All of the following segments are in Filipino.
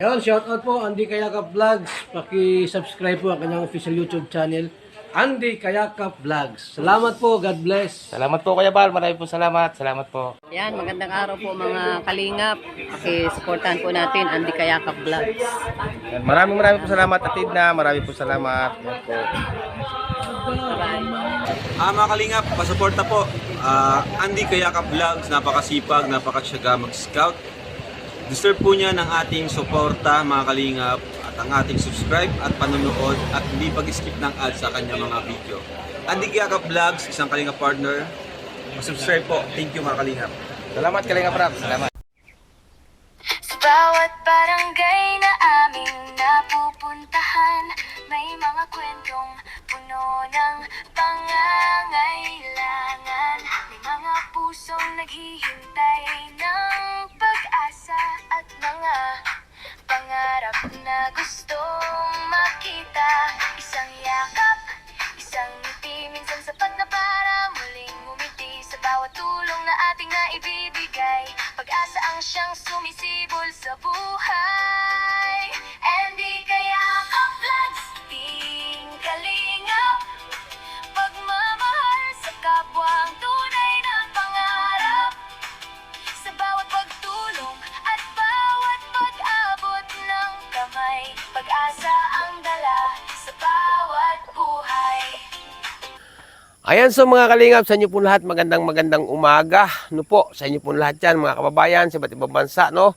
Ayun, shoutout po Andy Kayakap Vlogs. Paki-subscribe po ang kanyang official YouTube channel, Andy Kayakap Vlogs. Salamat po, God bless. Salamat po Kuya Bal, maraming po salamat. Salamat po. Yan, magandang araw po mga kalingap. Paki-supportahan po natin Andy Kayakap Vlogs. Yan, maraming po salamat Atid na, maraming po salamat. Yan po. Mga kalingap, pasuporta po. Andy Kayakap Vlogs, napakasipag, napakasyaga mag-scout. Deserve po niya ng ating suporta mga kalingap at ang ating subscribe at panonood at hindi pag-skip ng ads sa kanya mga video. Andy Kayakap Vlogs, isang kalingap partner. Subscribe po. Thank you mga kalingap. Salamat Kalinga Prab, salamat. Sa bawat barangay na aming napupuntahan, may mga kwentong puno ng pangangailangan. May mga pusong naghihintay ng pag-asa at mga pangarap na gustong makita. Isang yakap, isang ngiti, minsan sapat na para muling ngumiti. Sa bawat tulong na ating naibibigay, pag-asa ang siyang sumisibol sa buhay. Andy Kayakap Vlogs, Team Kalingap, pagmamahal sa kapwa ang tunay na pangarap. Sa bawat pagtulong at bawat pag-abot ng kamay, pag-asa ang dala sa bawat buhay. Ayan, so mga kalingap, sa inyo po lahat magandang umaga. No po, sa inyo po lahat yan mga kababayan sa iba't ibang bansa, no.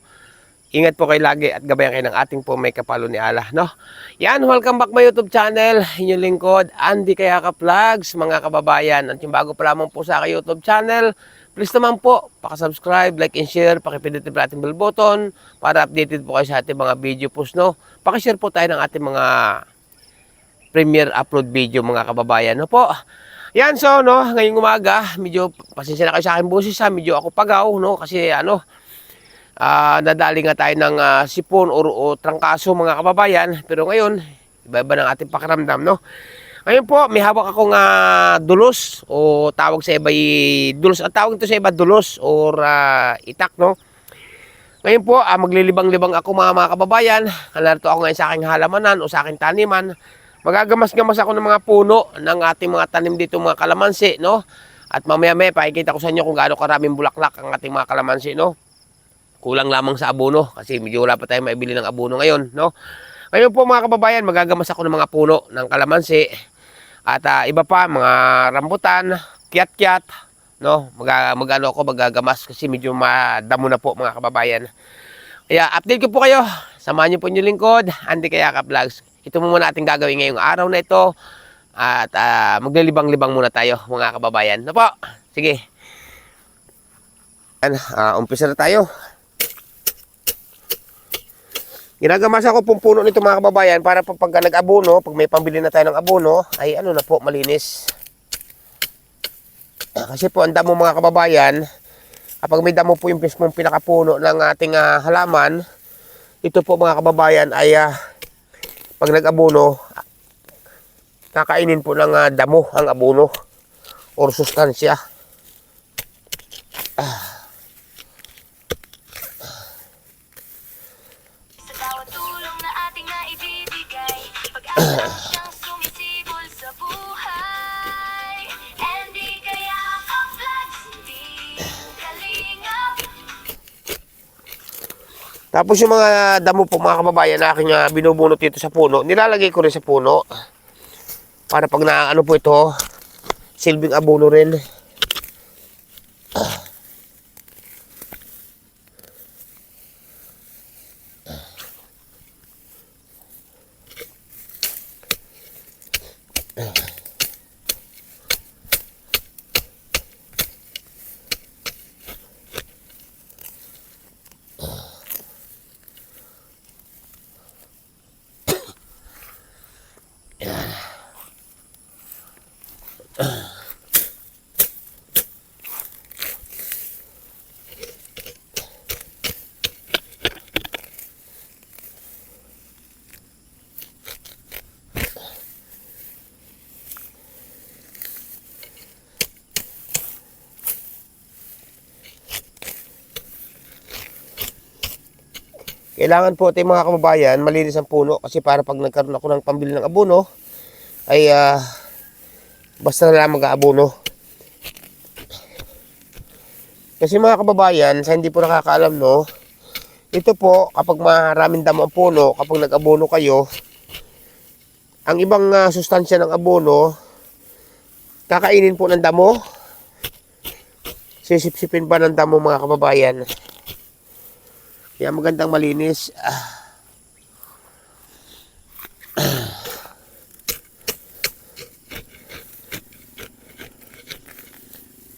Ingat po kayo lagi at gabayan kayo ng ating po may kapalo ni Allah, no. Yan, welcome back my YouTube channel. Inyong lingkod, Andy Kayakap Vlogs, mga kababayan. At yung bago pa lamang po sa aking YouTube channel, please naman po, paka-subscribe, like and share, pakipindutin po ating bell button para updated po kayo sa ating mga video post, no. Paki-share po tayo ng ating mga premiere upload video mga kababayan, no po. Yan, so, no, ngayong umaga, medyo, pasensya na kayo sa aking boses, ha, medyo ako pagaw, no, kasi, nadali nga tayo ng sipon o trangkaso, mga kababayan, pero ngayon, iba-iba ng ating pakiramdam, no. Ngayon po, may hawak akong dulos, o tawag sa iba, dulos, ang tawag ito sa iba, dulos, or itak, no. Ngayon po, maglilibang-libang ako, mga kababayan, narito ako ngayon sa aking halamanan, o sa aking taniman. Magagamas-gamas ako ng mga puno ng ating mga tanim dito, mga kalamansi, no? At mamaya-maya pakikita ko sa inyo kung gaano karaming bulaklak ang ating mga kalamansi, no? Kulang lamang sa abono kasi medyo wala pa tayong maibili ng abono ngayon, no? Ngayon po mga kababayan, magagamas ako ng mga puno ng kalamansi at iba pa, mga rambutan, kiat-kiat, no? Magano ako magagamas kasi medyo madamo na po mga kababayan. Kaya update ko po kayo. Samahan niyo po yung lingkod, Andy Kayakap Vlogs. Ito muna ating gagawin ngayong araw na ito. At maglilibang-libang muna tayo mga kababayan. No po? Sige. Umpisa na tayo. Ginagamas ako pong puno nito mga kababayan para pag nag-abono, pag may pambili na tayo ng abono, ay ano na po, malinis. Kasi po ang damo mga kababayan, kapag may damo po yung mismong pinakapuno ng ating halaman, ito po mga kababayan ay pag nag-abono, kakainin po ng damo ang abono or sustansya. Sa bawat tulong na ating naibibigay, pag-asa siyang sumisibol sa buhay. Andy Kayakap Vlogs, Team Kalingap. Tapos yung mga damo po mga kababayan na aking binubunot dito sa puno, nilalagay ko rin sa puno para pag naano po ito, silbing abono rin. Kailangan po ito mga kababayan, malinis ang puno kasi para pag nagkaroon ako ng pambili ng abono ay basta na lang mag-aabono. Kasi mga kababayan, sa hindi po nakakaalam, no, ito po kapag maraming damo ang puno, kapag nag-abono kayo, ang ibang sustansya ng abono kakainin po ng damo, sisipsipin pa ng damo mga kababayan. Kaya magandang malinis.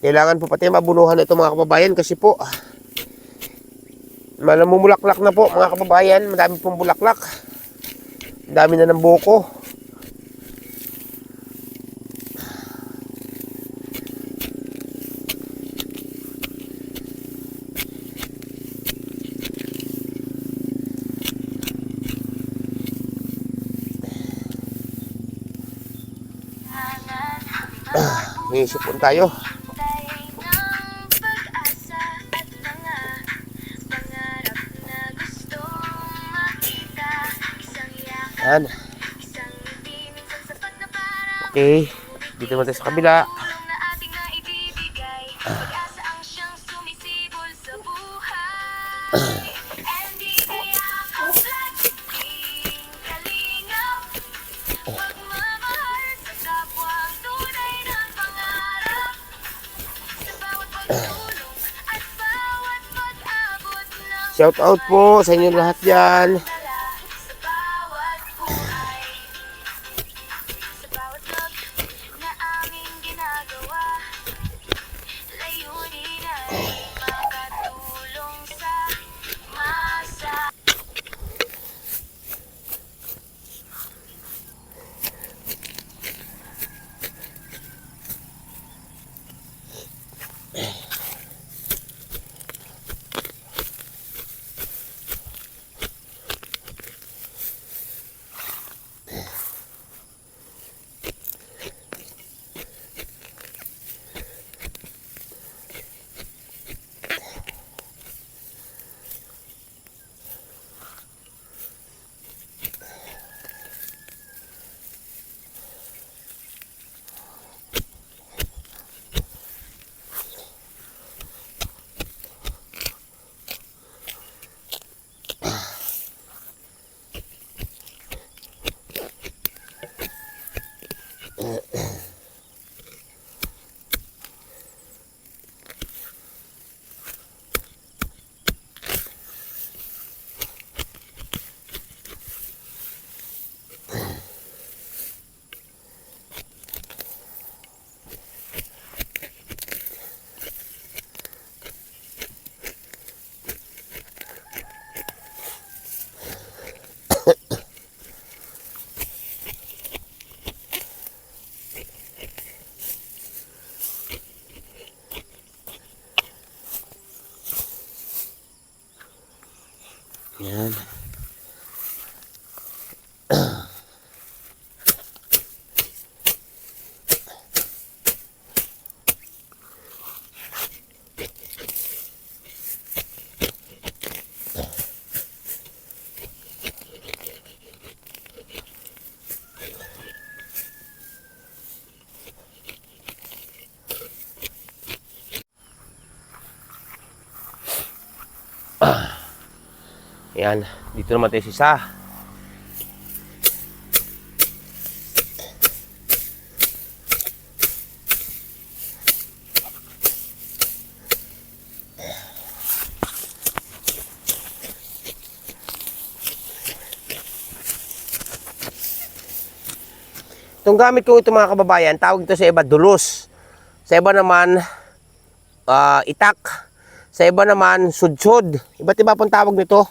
Kailangan po pati mabunuhan ito mga kababayan kasi po namumulaklak na po mga kababayan. Madami pong bulaklak. Dami na ng buko. Iisipon tayo. Tayo ng pag-asa at mga pangarap na gustong makita. Isang yakap, Yan. isang ngiti, minsan sapat na parang Okay. Dito naman tayo sa kabila. tulong na ating naibibigay. Pag-asa ang siyang sumisibol sa buhay. Hindi kaya kaplag, team kalingap. Pagmamahal sa kapwa ang tunay na pangarap. Sa bawat pagtulong at bawat pag-abot ng Shout out po sa inyo lahat dyan. dala. Sa bawat buhay, sa bawat vlog na aming ginagawa, layunin ay makatulong sa masa. Yan. Yan, dito naman tayo sa isa. Itong gamit ko ito mga kababayan, tawag ito sa iba dulos. Sa iba naman itak. Sa iba naman sudsod. Iba't iba pong tawag nito.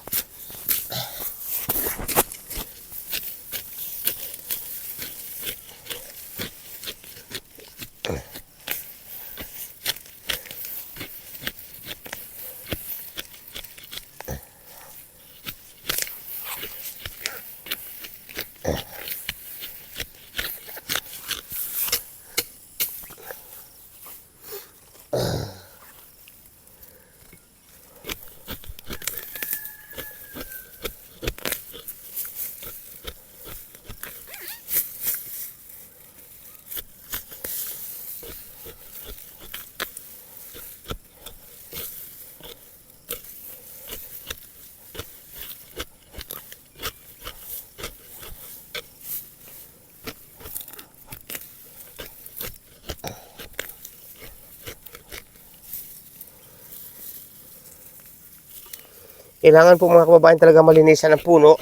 Kailangan po mga kababayan talaga malinisan ng puno.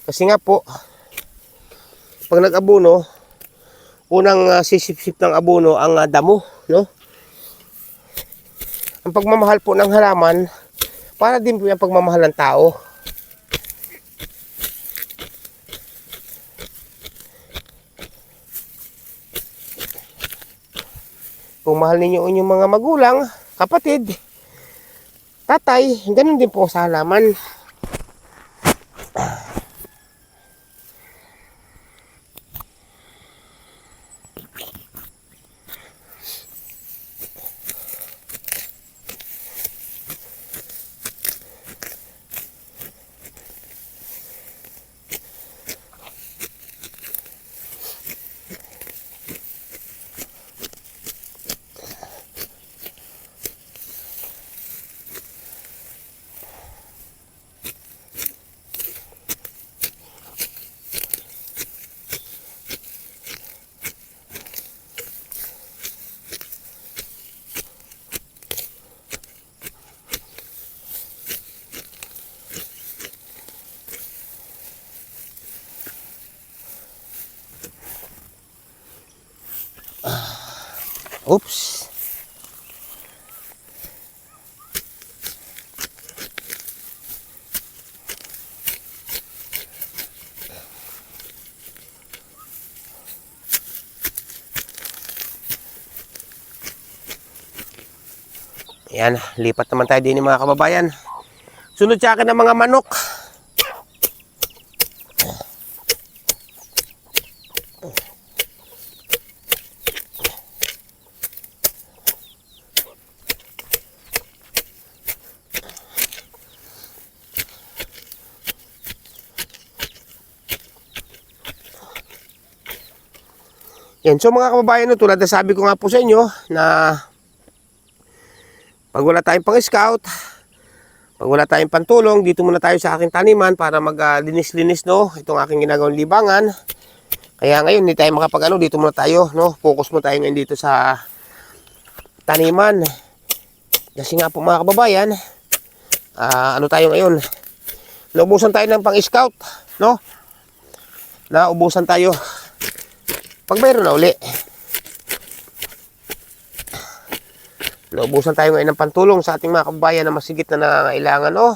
Kasi nga po, pag nag-abono, unang sisip-sip ng abono ang damo, no? Ang pagmamahal po ng halaman, para din po yung pagmamahal ng tao. Kung mahal ninyo inyong mga magulang, kapatid, tatay, ganun din po sa halaman. Oops. Ayan, lipat naman tayo din mga kababayan. Sunod sa akin ng mga manok. Yan, so mga kababayan, no, tulad na sabi ko nga po sa inyo na pag wala tayong pang-scout, pag wala tayong pantulong, dito muna tayo sa aking taniman para mag-linis-linis, no, itong aking ginagawang libangan. Kaya ngayon hindi tayo makapag-ano, dito muna tayo, no, focus muna tayo ngayon dito sa taniman. Kasi nga po mga kababayan, ano tayo ngayon, naubusan tayo ng pang-scout, no, naubusan tayo. Pag mayroon na uli, naubusan tayo ngayon ng pantulong sa ating mga kababayan na masigit na nangangailangan, oh.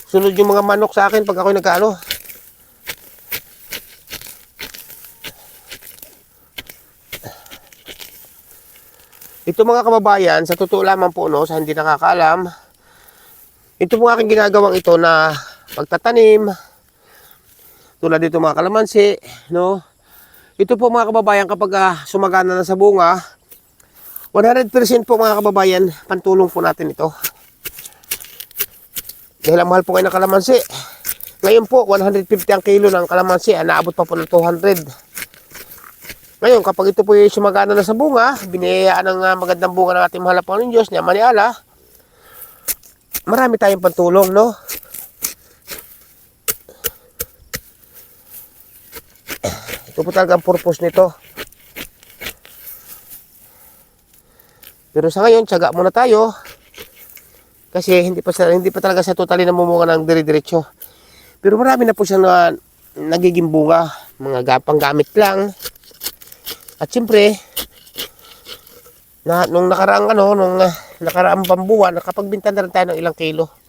Sunod yung mga manok sa akin pag ako'y nagkaano. Ito mga kababayan, sa totoo lamang po, no, sa hindi nakakaalam, ito po aking ginagawang ito na pagtatanim, tulad dito mga kalamansi, no? Ito po mga kababayan, kapag sumagana na sa bunga, 100% po mga kababayan, pantulong po natin ito. Dahil ang mahal po kayo ng kalamansi. Ngayon po, 150 ang kilo ng kalamansi, naabot pa po ng 200. Ngayon, kapag ito po yung sumagana na sa bunga, biniyayaan ng magandang bunga ng ating mahal na Panginoon Diyos, ni Amaniala, marami tayong pantulong, no? Ito po talaga ang purpose nito. Pero sa ngayon, tiyaga muna tayo. Kasi hindi pa talaga sa totally namumunga ng dire-diretso. Pero marami na po siya na nagiging bunga. Mga panggamit lang. At siyempre, nung nakaraang pambuwan, nakapagbinta na rin tayo ng ilang kilo.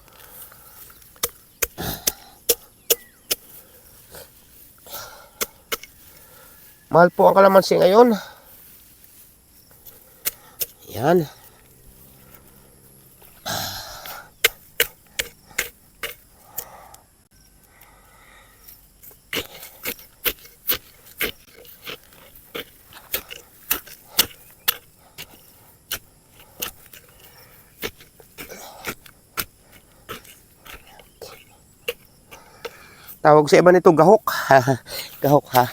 Mahal po ang kalamansi ngayon. Yan. Tawag sa iba nito, gahok. Gahok, ha.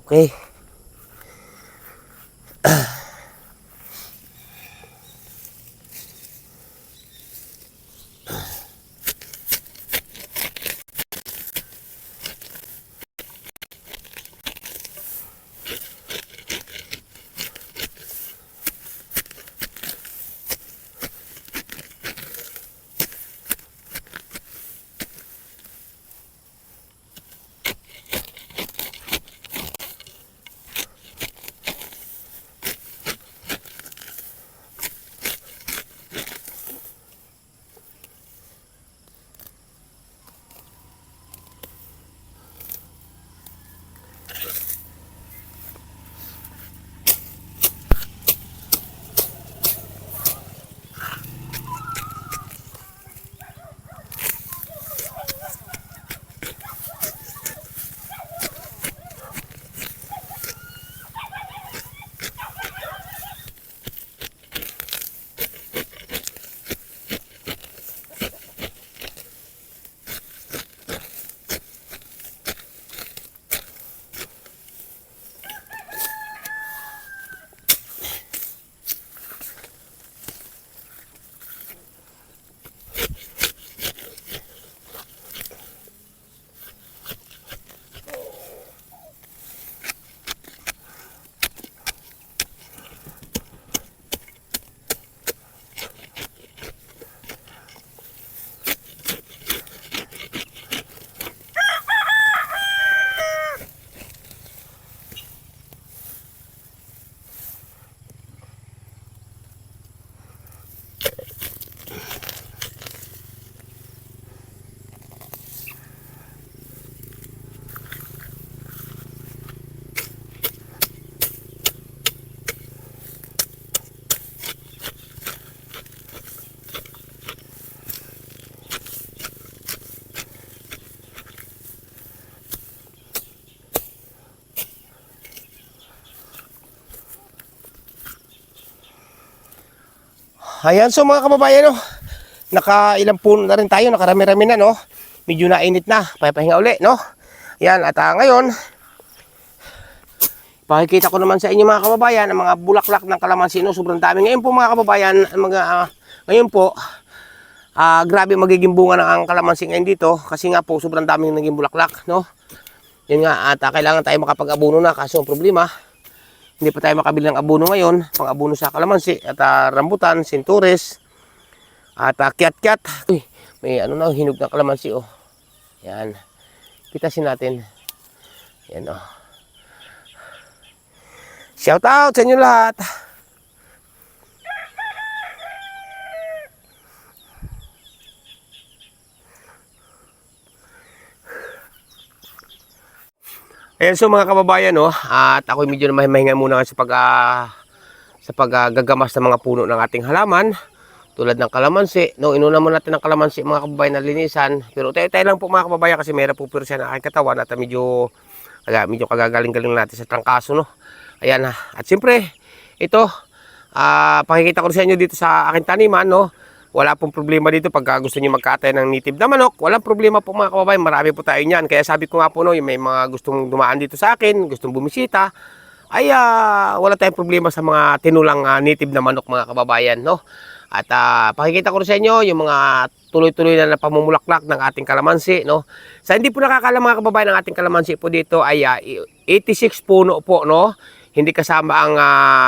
Okay. Ayan, so mga kababayan, no, nakailang puno na rin tayo, nakarami-rami na, no. Medyo nainit na, papahinga uli, no. Ayan, at ngayon, pakikita ko naman sa inyo mga kababayan ang mga bulaklak ng kalamansi, no. Sobrang dami. Ngayon po mga kababayan, ngayon po, grabe magiging bunga ng ang kalamansi ngayon dito kasi nga po sobrang daming naging bulaklak, no. Yun nga, at kailangan tayo makapag-abono na kasi ang problema, hindi pa tayo makabili ng abono ngayon, pang-abono sa kalamansi at rambutan, sintures, at kiat-kiat. Uy, may ano na, hinog ng kalamansi, oh. Yan. Pitasin natin. Yan, oh. Shout out sa inyo lahat. Ayan, so mga kababayan, no, at ako medyo na mahinga muna sa paggagamas ng mga puno ng ating halaman tulad ng kalamansi, no. Inuna mo natin ng kalamansi mga kababayan na linisan, pero tayo lang po mga kababayan kasi mayroon po siya na aking katawan at medyo kagagaling-galing natin sa trangkaso, no. Ayan, at siyempre ito, pakikita ko rin sa inyo dito sa aking taniman, no. Wala pong problema dito pag gusto niyo magkatay ng native na manok. Walang problema po mga kababayan. Marami po tayo niyan. Kaya sabi ko nga po, no, yung may mga gustong dumaan dito sa akin, gustong bumisita, ay wala tayong problema sa mga tinulang native na manok mga kababayan, no. At pakikita ko rin sa inyo yung mga tuloy-tuloy na pamumulaklak ng ating kalamansi, no. Sa hindi po nakakaalam mga kababayan, ng ating kalamansi po dito ay 86 puno po, no. Hindi kasama ang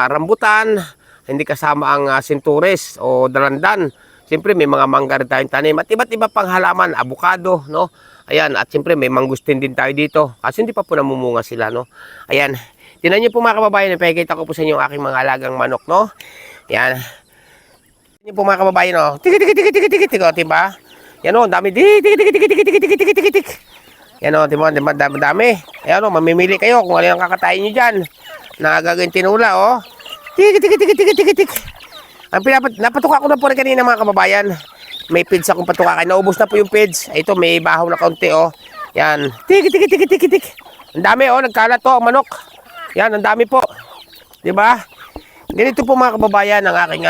rambutan, hindi kasama ang sintures o dalandan. Siyempre may mga mangga rin tayong tanim at iba't iba pang halaman, abukado, no. Ayan, at siyempre may mangustin din tayo dito kasi hindi pa po namumunga sila, no. Ayan, tinan niyo po mga kababayan, ipakikita ko po sa inyo ang aking mga alagang manok, no. Ayan. Tinan niyo po mga kababayan, no. Tik, diba? Yan, no, dami, tik. Yan, no, diba, dami. Ayan, no, mamimili kayo kung ano yung kakatayin niyo dyan na gagawin tinula, oh. Tik. Ang napatuka ko na po rin kanina mga kababayan. May pids akong patuka. Naubos na po yung pids. Ito may bahaw na kaunti, oh. Yan. Tik. Ang dami, oh. Nagkalat to ang manok. Yan, ang dami po. Diba? Ganito po mga kababayan ang aking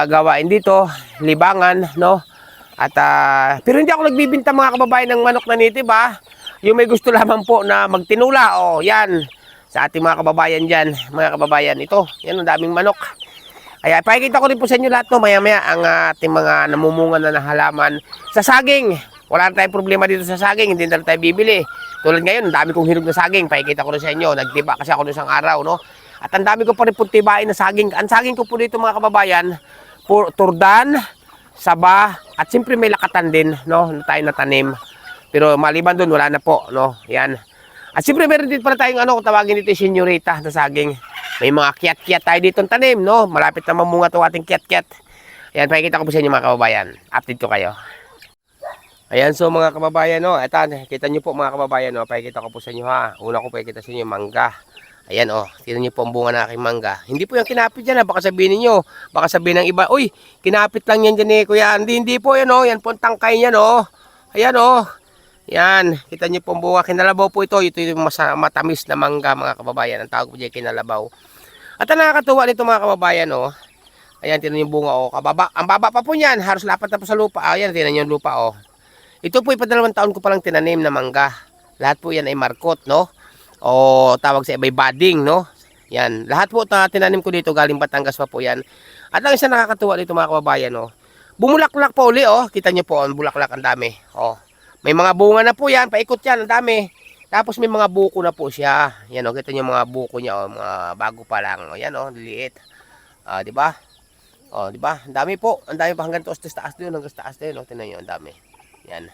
gawain dito. Libangan, no? At pero hindi ako nagbibinta mga kababayan ng manok na native, Yung may gusto lamang po na magtinula, oh. Yan. Sa ating mga kababayan dyan, mga kababayan. Ito, yan ang daming manok. Kaya pakikita ko rin po sa inyo lahat, no, maya-maya ang ating mga namumunga na halaman sa saging. Wala na tayong problema dito sa saging, hindi na tayo bibili. Tulad ngayon, ang dami kong hinog na saging. Pakikita ko rin sa inyo, nagtiba kasi ako isang araw, no. At ang dami ko pa rin puntibain na saging. Ang saging ko po dito mga kababayan, turdan, saba, at siyempre may lakatan din, no, na tayo natanim. Pero maliban doon, wala na po, no. Yan. At siyempre meron din pala tayong kung tawagin dito yung senyorita na saging. May mga kiat-kiat tayo dito tanim, no? Malapit na mamunga itong ating kiat-kiat. Ayan, pakikita ko po sa inyo mga kababayan. Update ko kayo. Ayan, so mga kababayan, no? Ito, kita nyo po mga kababayan, no? Pakikita ko po sa inyo, ha? Una ko pakikita sa inyo, mangga. Ayan, oh. Tignan nyo po ang bunga na aking mangga. Hindi po yung kinapit dyan, ha? Baka sabihin niyo, baka sabihin ng iba, uy, kinapit lang yan dyan, kuya. Hindi po yan, oh. Yan po ang tangkay niyan, oh. Ayan, oh. Yan, kita nyo po ang bunga. Kinalabaw po ito. Ito yung matamis na mangga mga kababayan. Ang tawag po dyan, kinalabaw. At ang nakakatuwa nito mga kababayan, oh. Ayan, tinan yung bunga, oh. Ang baba pa po niyan. Halos lapat na po sa lupa. Ayan, tinan yung lupa, oh. Ito po, ipadalawang taon ko palang tinanim na mangga. Lahat po yan ay markot, no? O tawag sa iba'y budding, no? Yan. Lahat po na tinanim ko dito, galing Batangas pa po yan. At ang isa nakakatuwa nito mga kababayan, oh. Bumulaklak pa uli, oh. Kita nyo po, ang bulaklak, ang dami, oh. May mga bunga na po yan, paikot yan, ang dami. Tapos may mga buko na po siya. Yan, oh, kita niyo mga buko niya, oh, mga bago pa lang. Oh, yan, oh, liliit. Di ba? Oh, di ba? Ang dami po. Ang dami pa hanggang taas doon, hanggang taas doon, oh. Tingnan niyo, ang dami. Yan.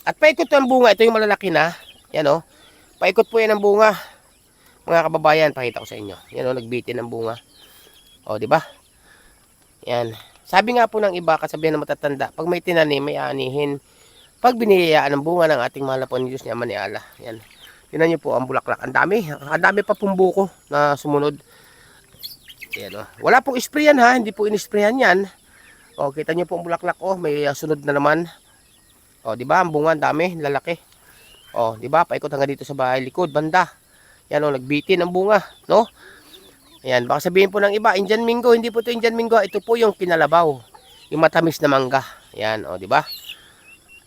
At paikot 'to ang bunga, ito yung malalaki na. Yan, oh. Paikot po yan ang bunga. Mga kababayan, pakita ko sa inyo. Yan, oh, nagbitin ang bunga. Oh, di ba? Yan. Sabi nga po ng iba, kasabihan ng matatanda, pag may tinanim, may anihin. Pag biniyayaan ng bunga ng ating mahal na Panginoon Diyos niya, maniala. Yan. Tingnan niyo po ang bulaklak. Ang dami pa pong buko na sumunod. Yan, oh. Wala pong sprayan, ha. Hindi po in-sprayan yan. O, kita niyo po ang bulaklak. Oh, may sunod na naman. O, di ba? Ang bunga, ang dami. Lalaki. O, di ba? Paikot hanggang dito sa bahay likod. Banda. Yan, oh. Nagbitin ang bunga. No? Ayan, baka sabihin po ng iba, Indian Mingo, hindi po ito Indian Mingo, ito po yung kinalabaw, yung matamis na mangga. Ayan, o, di ba?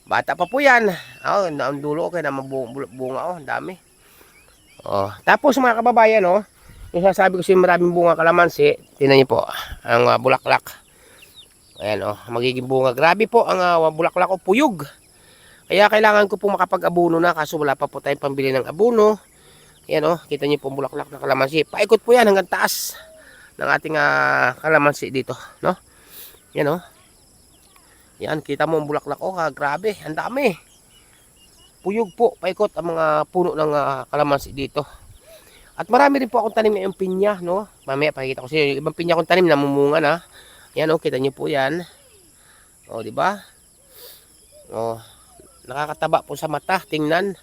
Bata pa po yan. Oh, ang dulo ko, na bunga, oh, dami. Oh, tapos mga kababayan, oh, yung sasabi ko sa maraming bunga kalamansi, tingnan niyo po, ang bulaklak. Ayan, oh, magiging bunga. Grabe po, ang bulaklak ko, puyog. Kaya kailangan ko po makapag-abuno na, kaso wala pa po tayong pambili ng abuno. Ayan, oh, kita niyo po ang bulaklak ng kalamansi. Paikot po yan hanggang taas ng ating kalamansi dito, no? Ayan, oh. Yan, kita mo ang bulaklak, oh, grabe, ang dami. Puyog po, paikot ang mga puno ng kalamansi dito. At marami rin po akong tanim ngayong pinya, no? Mamaya pakikita ko sa inyo, yung ibang pinya akong tanim namumunga na. Yan, oh, kita niyo po yan. Oh, di ba? Oh, nakakataba po sa mata, tingnan,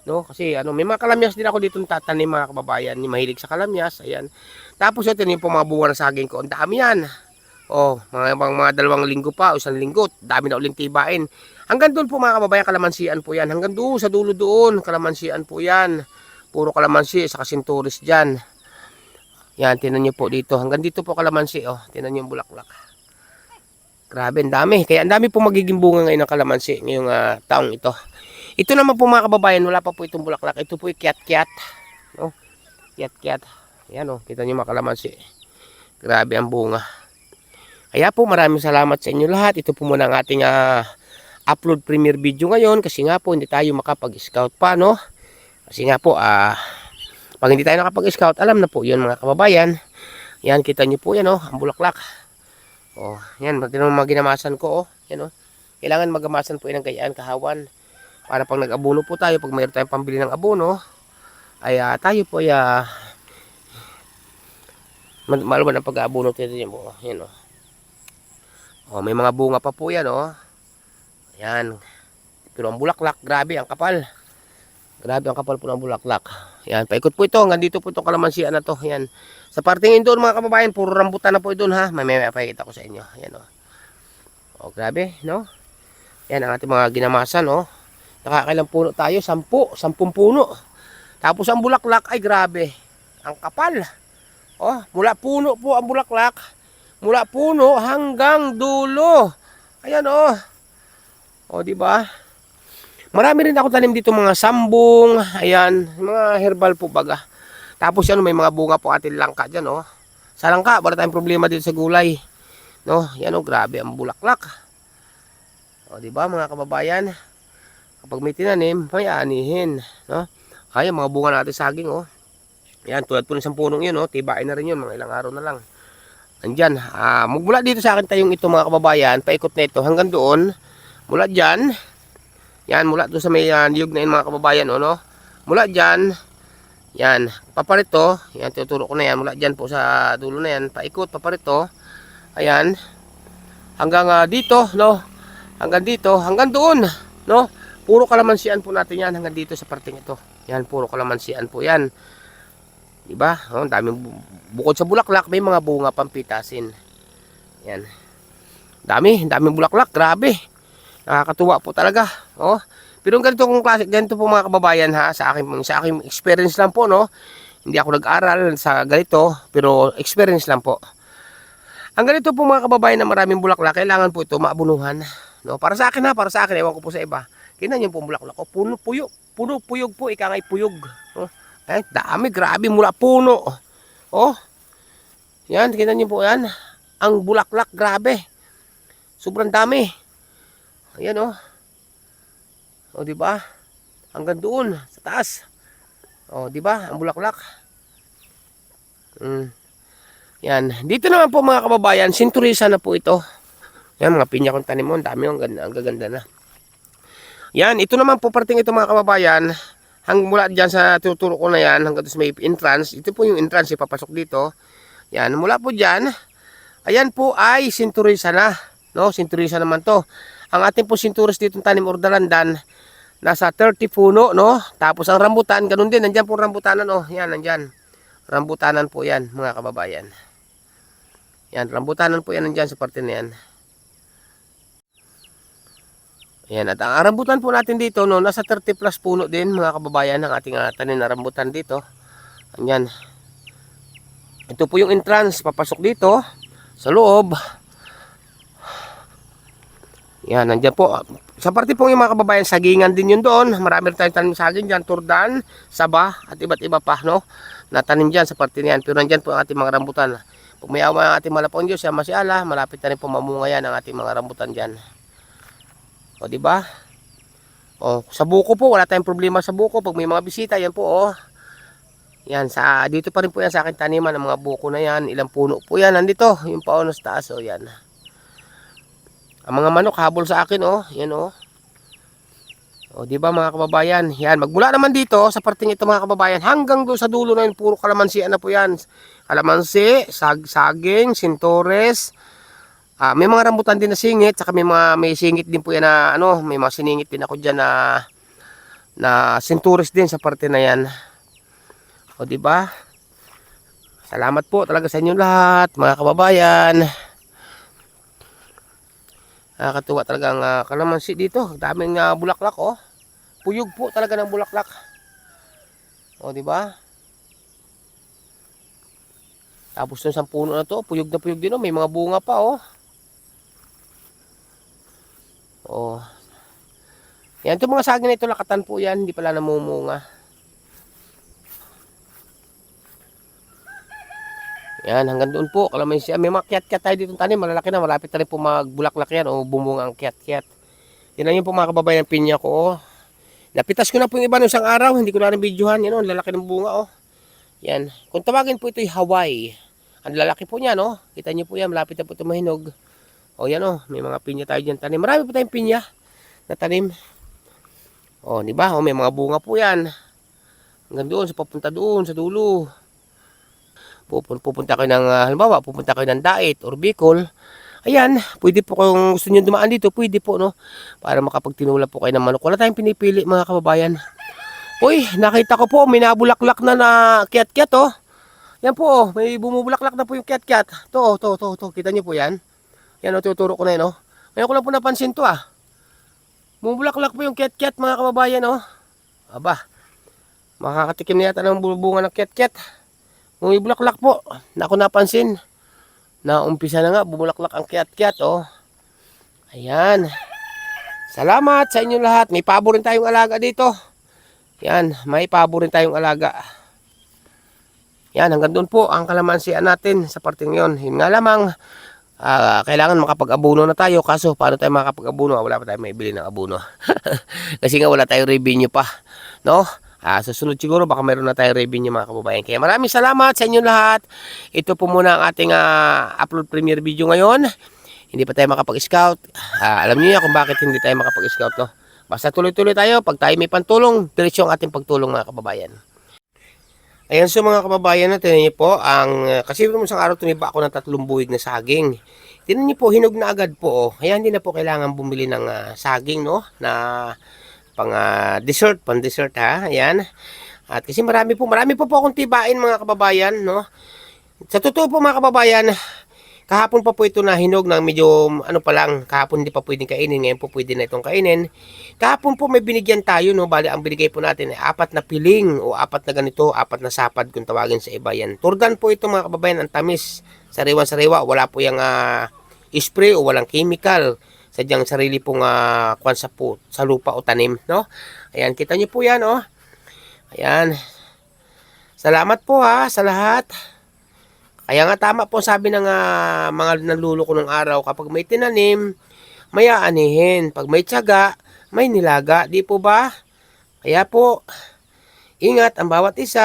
no? Kasi may mga kalamyas din ako dito tatanim, mga kababayan, ni mahilig sa kalamyas. Ayan. Tapos ito niyo po mga bunga ng saging ko. Ang dami yan. Oh, mga 2 linggo pa o 1 linggo, dami na uling tibain. Hanggang doon po mga kababayan, kalamansian po yan. Hanggang doon sa dulo doon, kalamansian po yan. Puro kalamansi sa kasinturis dyan. Yan, tinan nyo po dito. Hanggang dito po kalamansi, oh. Tinan nyo yung bulaklak. Grabe, ang dami. Kaya ang dami po magiging bunga ngayon ng kalamansi ngayong taong ito. Ito naman po mga kababayan, wala pa po itong bulaklak. Ito po yung kiat-kiat. Oh, kiat-kiat. Yan, oh, kita nyo mga kalamansi. Grabe ang bunga. Kaya po maraming salamat sa inyo lahat. Ito po muna ang ating upload premiere video ngayon. Kasi nga po hindi tayo makapag-scout pa, no? Kasi nga po, pag hindi tayo nakapag-scout, alam na po yun mga kababayan. Yan, kita nyo po yan, oh, ang bulaklak. Oh, yan, mga ginamasan ko, oh. Yan, oh. Kailangan magamasan po yan ng gayaan, kahawan. Para pag nag-abono po tayo, pag mayroon tayong pambili ng abono, ay tayo po ay maluman ang pag-abono. Yan po, yan, oh. Oh, may mga bunga pa po yan, oh. Ayan. Pero ang bulaklak, grabe, ang kapal. Grabe ang kapal po ng bulaklak. Ayan, paikot po ito. Hanggang dito po itong kalamansian na to. Ayan. Sa parting doon mga kababayan, puro rambutan na po doon, ha. May pakikita ko sa inyo. Ayan, oh. Oh, grabe, no? Ayan ang ating mga ginamasan, oh. Nakakailang puno tayo? 10 puno. Tapos ang bulaklak, ay grabe. Ang kapal. Oh, mula puno po ang bulaklak. Mula puno hanggang dulo. Ayan, oh. O, di ba? Marami rin ako tanim dito mga sambong, ayan, mga herbal po baga. Tapos may mga bunga po atin langka diyan, oh. Sa langka, wala tayong problema dito sa gulay. No, yan, oh, grabe ang bulaklak. O, di ba, mga kababayan? Kapag may tinanim, may anihin, no? Kaya mga bunga natin saging, oh. Yan, tulad po ng isang punong 'yun, oh, tibain na rin 'yun, mga ilang araw na lang. Andyan, magmula dito sa akin tayong ito mga kababayan, paikot na ito hanggang doon, mula dyan, yan, mula doon sa may niyog na yun mga kababayan, no? Mula dyan, yan, paparito, yan, tuturo ko na yan, mula dyan po sa dulo na yan, paikot, paparito, ayan, hanggang dito, no? Hanggang dito, hanggang doon, no? Puro kalamansian po natin yan, hanggang dito sa parting ito, yan, puro kalamansian po yan. Diba? Oh, daming bukod sa bulaklak, may mga bunga pampitasin. Yan. Daming bulaklak, grabe. Nakakatuwa po talaga, oh. Pero ganito kung klase, ganito po mga kababayan, ha, sa aking experience lang po, no. Hindi ako nag-aral sa ganito, pero experience lang po. Ang ganito po mga kababayan na maraming bulaklak, kailangan po ito maabunuhan, no. Para sa akin, ha, para sa akin, ewan ko po sa iba. Tingnan niyo po ang bulaklak ko, puno puyog po, ika ngay puyog, no. Ay, dami, grabe, mula puno. Oh. Yan, tingnan niyo po yan. Ang bulaklak, grabe. Sobrang dami. Ayan, oh. Oh, di ba? Hanggang doon sa taas. Oh, di ba? Ang bulaklak. Yan. Dito naman po mga kababayan, sinturisa na po ito. Yan, mga pinya kong tanim mo, ang dami, ang gaganda na. Yan, ito naman po parting ito mga kababayan. Hanggang mula dyan sa tuturo ko na yan, hanggang sa may entrance, ito po yung entrance, ipapasok dito. Yan, mula po dyan, ayan po ay sinturisa na. No, sinturisa naman to. Ang ating po sinturis dito tanim ordalandan, nasa 30 puno, no? Tapos ang rambutan, ganun din, nandyan po rambutanan, oh. Yan, nandyan. Rambutanan po yan, mga kababayan. Yan, rambutanan po yan, nandyan sa parte na yan. Ayan, at ang rambutan po natin dito, no, nasa 30 plus puno din mga kababayan ng ating tanim na rambutan dito. Ayan. Ito po yung entrance, papasok dito sa loob. Yan, nandiyan po. Sa parte po yung mga kababayan, sagingan din yun doon. Marami rin tayong tanim saging dyan, turdan, saba, at iba't iba pa, no? Natanim dyan sa parte niyan. Pero nandyan po ang ating mga rambutan. Pag may awa ang ating malapong Diyos, siya masiala, malapit na rin po mamunga yan ang ating mga rambutan dyan. O, diba? O, sa buko po, wala tayong problema sa buko. Pag may mga bisita, yan po, o. Yan, dito pa rin po yan sa akin taniman, ang mga buko na yan. Ilang puno po yan, nandito. Yung pauno sa taas, o, yan. Ang mga manok habol sa akin, oh. Yan, oh. O, di ba mga kababayan? Yan, magmula naman dito sa parting ito mga kababayan hanggang doon sa dulo na yun, puro kalamansi na po yan. Kalamansi, saging, sintores. May mga rambutan din na singit, saka may singit din po yan na ano, may mga siningit din ako diyan na sintores din sa parte na yan. O, di ba? Salamat po talaga sa inyo lahat, mga kababayan. Nakakatuwa talaga ang kalamansi dito. Daming bulaklak, oh. Puyog po talaga ng bulaklak. O, di ba? Tapos yung isang puno na to, puyog na puyog din, oh. May mga bunga pa, oh. Oh. Yan, itong mga saging na ito, lakatan po yan. Hindi pala namumunga. Yan, hanggang doon po. Kalamansi, may mga kiat-kiat tayo dito tanim. Malalaki na, malapit na rin po magbulaklak yan o bumunga ang kiat-kiat. Yan yung po mga kababayan pinya ko. Oh. Napitas ko na po yung iba nung isang araw. Hindi ko na rin videohan. Yan, oh, lalaki ng bunga. Oh. Yan. Kung tawagin po ito yung Hawaii. Ang lalaki po niya, no? Kita niyo po yan, malapit na po ito mahinog. O yan, oh, may mga pinya tayo dyan tanim. Marami po tayong pinya na tanim. O, di ba? O, may mga bunga po yan. Hanggang doon, papunta doon, sa dulo. Pupunta kayo ng, halimbawa, pupunta kayo ng Dait or Bicol. Ayan, pwede po kung gusto nyo dumaan dito, pwede po, no? Para makapagtinula po kayo ng manok. Wala tayong pinipili, mga kababayan. Uy, nakita ko po, may nabulaklak na kiat-kiat, oh. Yan po, oh, may bumubulaklak na po yung kiat-kiat. To. Kita nyo po yan. Yan, oh, tuturo ko na yun, oh. Ngayon ko lang po napansin to, ah. Bumubulaklak po yung kiat-kiat, mga kababayan, oh. Aba, makakatikim na yata ng bunga ng kiat-kiat. May bulaklak po, na ako napansin. Naumpisa na nga, bumulaklak ang kiat-kiat, oh. Ayan. Salamat sa inyo lahat. May pabo rin tayong alaga dito. Yan, may pabo rin tayong alaga. Yan, hanggang doon po ang kalamansian natin sa parting yon. Yun nga lamang, kailangan makapag-abuno na tayo. Kaso, paano tayo makapag-abuno? Wala pa tayong maibili ng abuno. Kasi nga wala tayong revenue pa. No? Susunod siguro baka mayroon na tayong revenue mga kababayan. Kaya maraming salamat sa inyo lahat. Ito po muna ang ating upload premiere video ngayon. Hindi pa tayo makapag-scout. Alam niyo yan kung bakit hindi tayo makapag-scout, no? Basta tuloy-tuloy tayo. Pag tayo may pantulong, diretso ang ating pagtulong mga kababayan. Ayan, so mga kababayan natin, niyo po kasi nung isang araw tumiba ako ng 3 buwig na saging. Tingnan niyo po, hinog na agad po. Kaya hindi na po kailangan bumili ng saging, no? Na pang dessert, pang dessert, ha. Ayan. At kasi marami po akong tibain mga kababayan, no. Sa totoo po mga kababayan, kahapon pa po ito na hinog ng medyo ano pa lang, kahapon hindi pa pwedeng kainin, ngayon po pwede na itong kainin. Kahapon po may binigyan tayo, no. Bali ang binigay po natin ay 4 na piling o 4 na ganito, 4 na sapad kung tawagin sa iba yan. Turdan po ito mga kababayan, ang tamis. Sariwa-sariwa, wala po yung spray o walang chemical. Sadyang sarili pong kwan sa lupa o tanim, no? Ayan, kita niyo po yan, oh. Ayan. Salamat po ha sa lahat. Kaya nga tama po sabi ng mga nanlulo ko ng araw, kapag may tinanim, may aanihin. Pag may tiyaga, may nilaga. Di po ba? Kaya po, ingat ang bawat isa.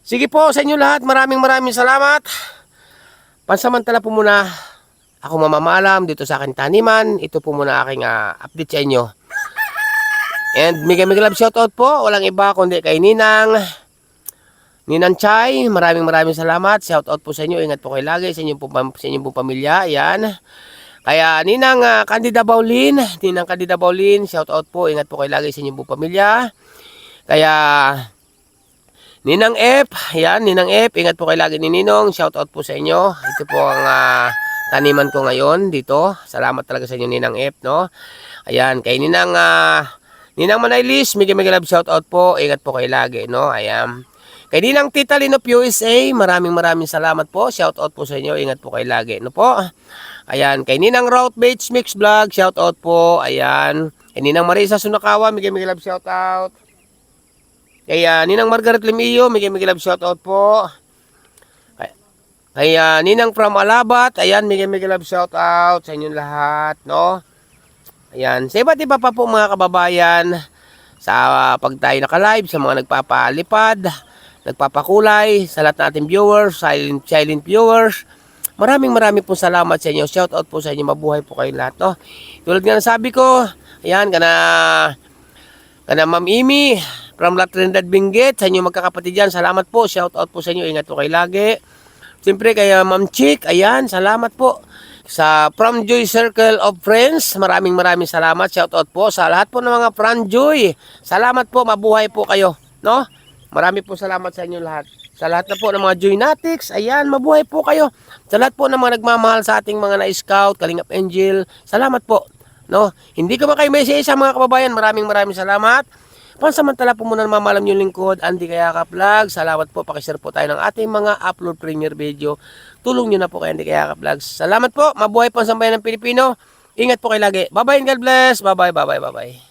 Sige po sa inyo lahat, maraming salamat. Pansamantala po muna ako mamamalam dito sa aking taniman. Ito po muna aking update sa inyo. And mega love shoutout po. Walang iba kundi kay Ninang Chay. Maraming salamat. Shoutout po sa inyo. Ingat po kayo lagi sa inyong po pamilya. Ayan. Kaya Ninang Candida Baulin. Shoutout po. Ingat po kayo lagi sa inyong po pamilya. Kaya Ninang F. Ayan. Ninang F. Ingat po kayo lagi ni Ninong. Shoutout po sa inyo. Ito po ang taniman ko ngayon dito. Salamat talaga sa inyo Ninang F, no? Ayan, kay Ninang Manaylis, mega love shout out po. Ingat po kayo lagi, no? Ayan. Kay Ninang Tita Lin of USA, maraming salamat po. Shout out po sa inyo. Ingat po kayo lagi. No po? Ayan. Kay Ninang Route Bates Mix Vlog, shout out po. Ayan. Kay Ninang Marisa Sunakawa, Miguel love shout out. Kay Ninang Margaret Limillo, Miguel love shout out po. Kay Ninang from Alabat, ayan, Miguel love shout out sa inyong lahat, no? Ayan. Sa iba't iba pa po mga kababayan, sa pag tayo naka-live, sa mga nagpapalipad, nagpapakulay, sa lahat nating viewers, silent viewers, maraming po salamat sa inyo. Shout out po sa inyo. Mabuhay po kayo lahat, no? Tulad nga ng sabi ko, ayan, kana Ma'am Imi from La Trinidad Benguet, sa inyo magkakapatid dyan, salamat po. Shout out po sa inyo. Ingat po kayo lagi. Siyempre kay Ma'am Chick, ayan, salamat po. Sa From Joy Circle of Friends, maraming salamat. Shout out po sa lahat po ng mga From Joy. Salamat po, mabuhay po kayo, no? Marami po salamat sa inyo lahat. Sa lahat na po ng mga Joynatics, ayan, mabuhay po kayo. Sa lahat po ng mga nagmamahal sa ating mga na-scout, Kalingap Angel, salamat po. No? Hindi ko ba kayo may isa mga kababayan, maraming salamat. Pansamantala po muna mamalam yung lingkod, Andy Kayakap Vlog. Salamat po, pakishare po tayo ng ating mga upload premiere video. Tulong nyo na po kay Andy Kayakap Vlog. Salamat po, mabuhay po ang sambayan ng Pilipino. Ingat po kayo lagi. Bye-bye and God bless. Bye-bye.